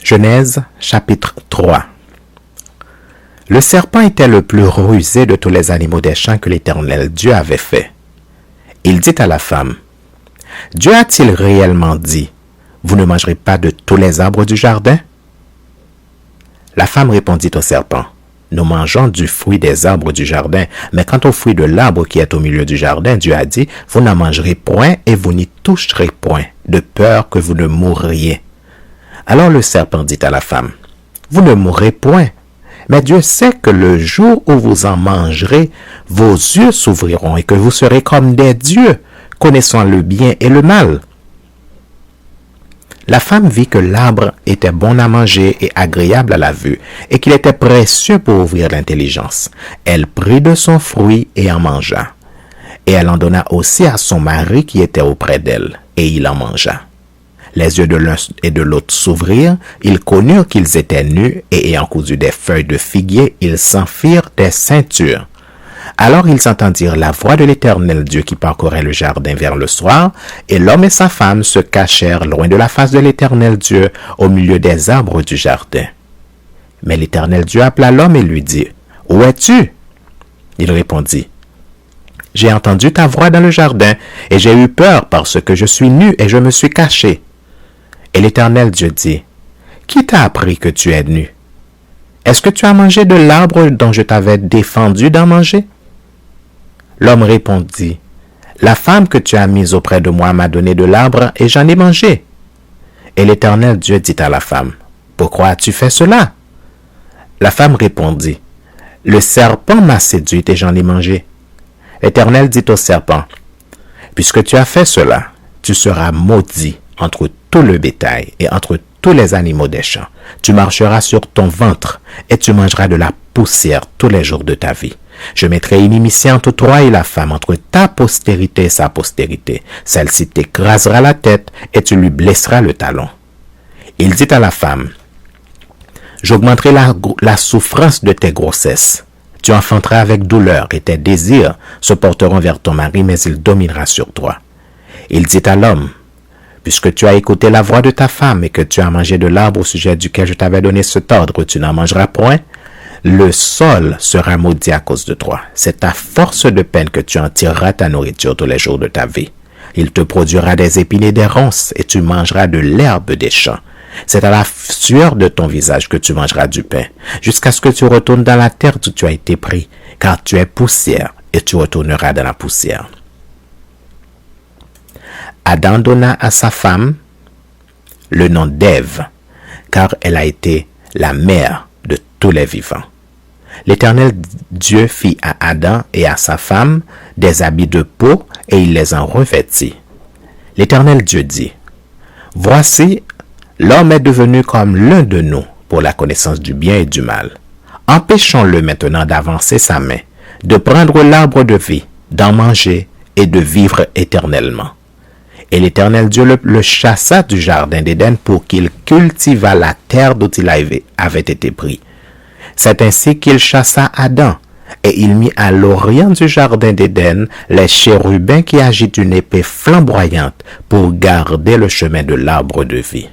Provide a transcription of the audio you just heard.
Genèse chapitre 3. Le serpent était le plus rusé de tous les animaux des champs que l'Éternel Dieu avait fait. Il dit à la femme, « Dieu a-t-il réellement dit, vous ne mangerez pas de tous les arbres du jardin? » La femme répondit au serpent, « Nous mangeons du fruit des arbres du jardin, mais quant au fruit de l'arbre qui est au milieu du jardin, Dieu a dit, vous n'en mangerez point et vous n'y toucherez point, de peur que vous ne mourriez. » Alors le serpent dit à la femme, « Vous ne mourrez point, mais Dieu sait que le jour où vous en mangerez, vos yeux s'ouvriront et que vous serez comme des dieux, connaissant le bien et le mal. » La femme vit que l'arbre était bon à manger et agréable à la vue, et qu'il était précieux pour ouvrir l'intelligence. Elle prit de son fruit et en mangea. Et elle en donna aussi à son mari qui était auprès d'elle, et il en mangea. Les yeux de l'un et de l'autre s'ouvrirent, ils connurent qu'ils étaient nus, et ayant cousu des feuilles de figuier, ils s'en firent des ceintures. Alors ils entendirent la voix de l'Éternel Dieu qui parcourait le jardin vers le soir, et l'homme et sa femme se cachèrent loin de la face de l'Éternel Dieu, au milieu des arbres du jardin. Mais l'Éternel Dieu appela l'homme et lui dit, « Où es-tu? » Il répondit, « J'ai entendu ta voix dans le jardin, et j'ai eu peur parce que je suis nu et je me suis caché. » Et l'Éternel Dieu dit, « Qui t'a appris que tu es nu? Est-ce que tu as mangé de l'arbre dont je t'avais défendu d'en manger? » L'homme répondit, « La femme que tu as mise auprès de moi m'a donné de l'arbre et j'en ai mangé. » Et l'Éternel Dieu dit à la femme, « Pourquoi as-tu fait cela? » La femme répondit, « Le serpent m'a séduite et j'en ai mangé. » L'Éternel dit au serpent, « Puisque tu as fait cela, tu seras maudit entre tout le bétail et entre tous les animaux des champs. Tu marcheras sur ton ventre et tu mangeras de la poussière tous les jours de ta vie. Je mettrai inimitié entre toi et la femme, entre ta postérité et sa postérité. Celle-ci t'écrasera la tête et tu lui blesseras le talon. » Il dit à la femme, « J'augmenterai la souffrance de tes grossesses. Tu enfanteras avec douleur et tes désirs se porteront vers ton mari, mais il dominera sur toi. » Il dit à l'homme, « Puisque tu as écouté la voix de ta femme et que tu as mangé de l'arbre au sujet duquel je t'avais donné cet ordre, tu n'en mangeras point, le sol sera maudit à cause de toi. C'est à force de peine que tu en tireras ta nourriture tous les jours de ta vie. Il te produira des épines et des ronces, et tu mangeras de l'herbe des champs. C'est à la sueur de ton visage que tu mangeras du pain, jusqu'à ce que tu retournes dans la terre d'où tu as été pris, car tu es poussière, et tu retourneras dans la poussière. » Adam donna à sa femme le nom d'Ève, car elle a été la mère de tous les vivants. L'Éternel Dieu fit à Adam et à sa femme des habits de peau et il les en revêtit. L'Éternel Dieu dit, « Voici, l'homme est devenu comme l'un de nous pour la connaissance du bien et du mal. Empêchons-le maintenant d'avancer sa main, de prendre l'arbre de vie, d'en manger et de vivre éternellement. » Et l'Éternel Dieu le chassa du jardin d'Éden pour qu'il cultivât la terre d'où il avait été pris. C'est ainsi qu'il chassa Adam, et il mit à l'orient du jardin d'Éden les chérubins qui agitent une épée flamboyante pour garder le chemin de l'arbre de vie.